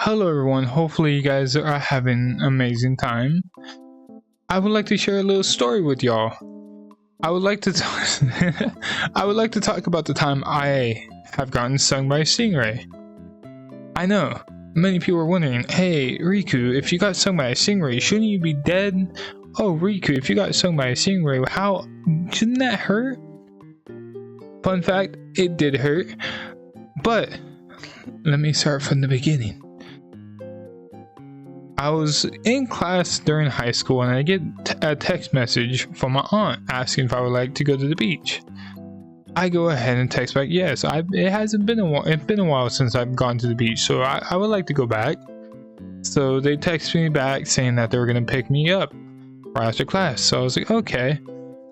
Hello everyone, hopefully you guys are having an amazing time. I would like to share a little story with y'all. I would like to talk about the time I have gotten stung by a stingray. I know, many people are wondering, hey Riku, if you got stung by a stingray, shouldn't you be dead? Oh Riku, if you got stung by a stingray, how shouldn't that hurt? Fun fact, it did hurt, but let me start from the beginning. I was in class during high school and I get a text message from my aunt asking if I would like to go to the beach. I go ahead and text back, yes, it hasn't been a while, it's been a while since I've gone to the beach, so I would like to go back. So they text me back saying that they were going to pick me up right after class. So I was like, okay,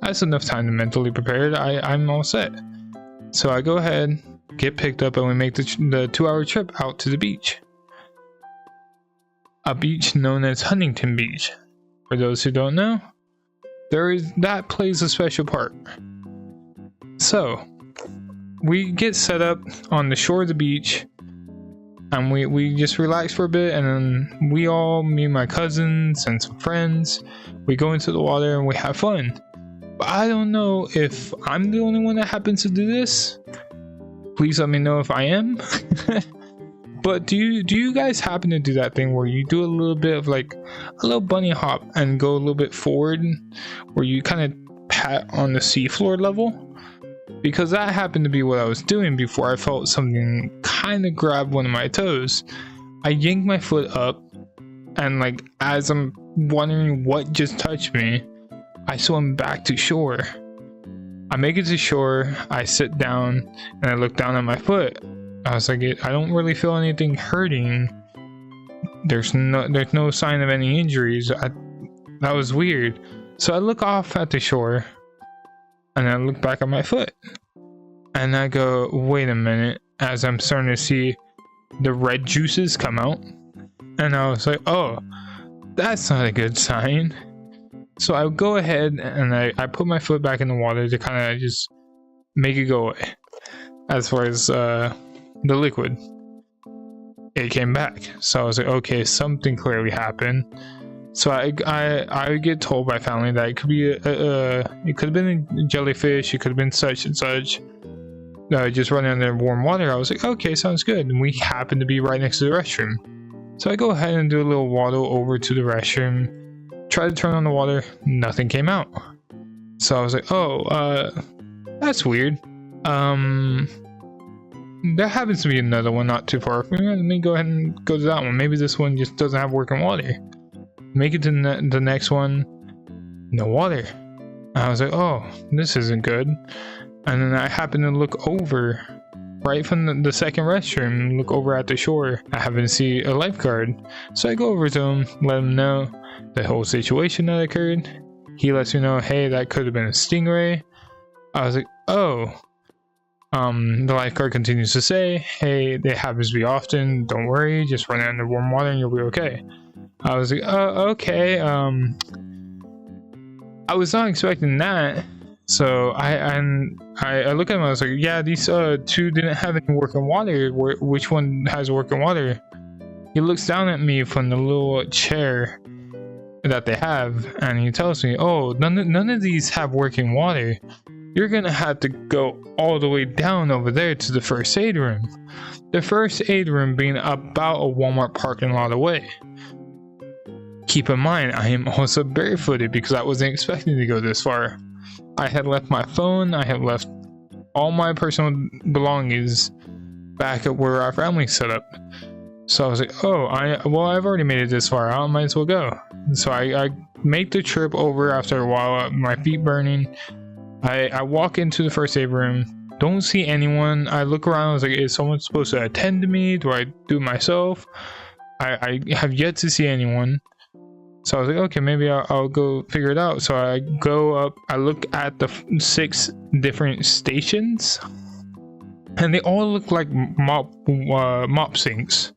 that's enough time to mentally prepare. I'm all set. So I go ahead, get picked up, and we make the 2-hour trip out to the beach. A beach known as Huntington Beach. For those who don't know, that plays a special part. So we get set up on the shore of the beach and we just relax for a bit, and then me and my cousins and some friends, we go into the water and we have fun. But I don't know if I'm the only one that happens to do this. Please let me know if I am. But do you guys happen to do that thing where you do a little bit of like a little bunny hop and go a little bit forward, where you kind of pat on the seafloor level? Because that happened to be what I was doing before I felt something kind of grab one of my toes. I yanked my foot up, and like as I'm wondering what just touched me, I swim back to shore. I make it to shore, I sit down, and I look down at my foot. I was like, I don't really feel anything hurting. There's no sign of any injuries. That was weird. So I look off at the shore, and I look back at my foot, and I go, wait a minute, as I'm starting to see the red juices come out. And I was like, oh, that's not a good sign. So I go ahead and I put my foot back in the water to kind of just make it go away. As far as the liquid, it came back. So I was like, okay, something clearly happened. So I get told by family that it could be it could have been a jellyfish, it could have been such and such, just running under warm water. I was like, okay, sounds good. And we happen to be right next to the restroom, so I go ahead and do a little waddle over to the restroom, try to turn on the water, nothing came out. So I was like, oh, that's weird. There happens to be another one not too far from me. Let me go ahead and go to that one. Maybe this one just doesn't have working water. Make it to the next one, no water. I was like, oh, this isn't good. And then I happened to look over, right from the second restroom, look over at the shore. I happen to see a lifeguard. So I go over to him, let him know the whole situation that occurred. He lets me know, hey, that could have been a stingray. I was like, oh. The lifeguard continues to say, hey, it happens to be often, don't worry, just run under warm water and you'll be okay. I was like, okay. I was not expecting that. So I look at him, I was like, yeah, these two didn't have any working water. Which one has working water? He looks down at me from the little chair that they have, and he tells me, oh, none of these have working water. You're gonna have to go all the way down over there to the first aid room. The first aid room being about a Walmart parking lot away. Keep in mind, I am also barefooted because I wasn't expecting to go this far. I had left my phone, I had left all my personal belongings back at where our family set up. So I was like, oh, I've already made it this far, I might as well go. So I make the trip over after a while, my feet burning. I walk into the first aid room, don't see anyone. I look around, I was like, is someone supposed to attend to me? Do I do it myself? I have yet to see anyone. So I was like, okay, maybe I'll go figure it out. So I go up, I look at the 6 different stations, and they all look like mop sinks.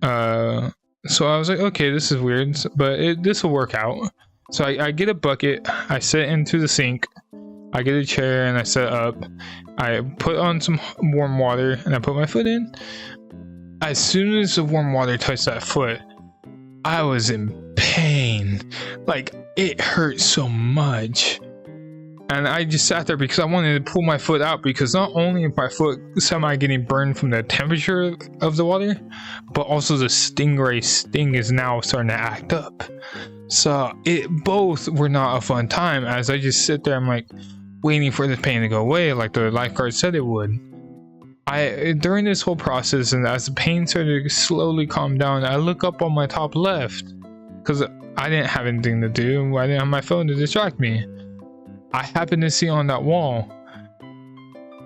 So I was like, okay, this is weird, but this will work out. So I get a bucket, I sit into the sink, I get a chair and I set up. I put on some warm water and I put my foot in. As soon as the warm water touched that foot, I was in pain. Like, it hurt so much. And I just sat there because I wanted to pull my foot out, because not only is my foot semi getting burned from the temperature of the water, but also the Stingray sting is now starting to act up. So both were not a fun time, as I just sit there, I'm like waiting for the pain to go away like the lifeguard said it would. During this whole process, and as the pain started to slowly calm down, I look up on my top left because I didn't have anything to do. I didn't have my phone to distract me. I happened to see on that wall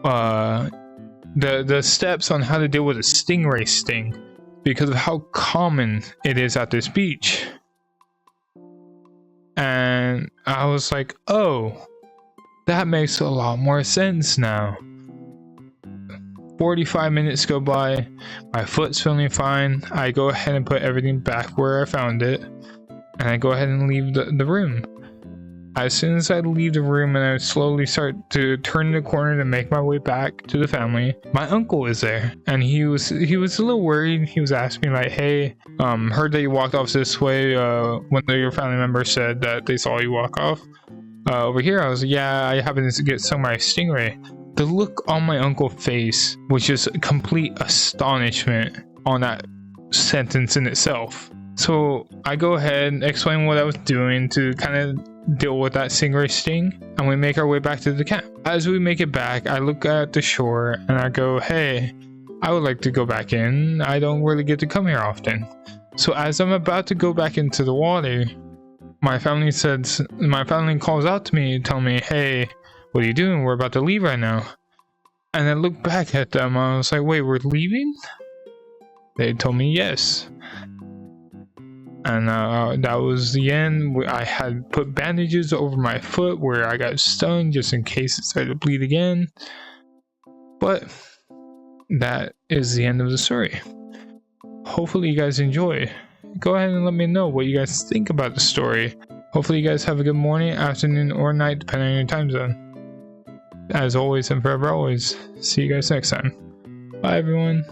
the steps on how to deal with a Stingray sting, because of how common it is at this beach. And I was like, oh, that makes a lot more sense now. 45 minutes go by, my foot's feeling fine. I go ahead and put everything back where I found it, and I go ahead and leave the room. As soon as I leave the room and I slowly start to turn the corner to make my way back to the family, my uncle is there, and he was a little worried. He was asking me like, hey, heard that you walked off this way when your family member said that they saw you walk off over here. I was like, yeah, I happened to get stung by a stingray. The look on my uncle's face was just complete astonishment on that sentence in itself. So I go ahead and explain what I was doing to kind of deal with that Stingray sting, and we make our way back to the camp. As we make it back, I look at the shore and I go, hey, I would like to go back in. I don't really get to come here often. So as I'm about to go back into the water, my family calls out to me, telling me, hey, what are you doing? We're about to leave right now. And I look back at them. I was like, wait, we're leaving? They told me yes. And that was the end. I had put bandages over my foot where I got stung just in case it started to bleed again. But that is the end of the story. Hopefully you guys enjoy. Go ahead and let me know what you guys think about the story. Hopefully you guys have a good morning, afternoon, or night, depending on your time zone. As always and forever always, see you guys next time. Bye everyone.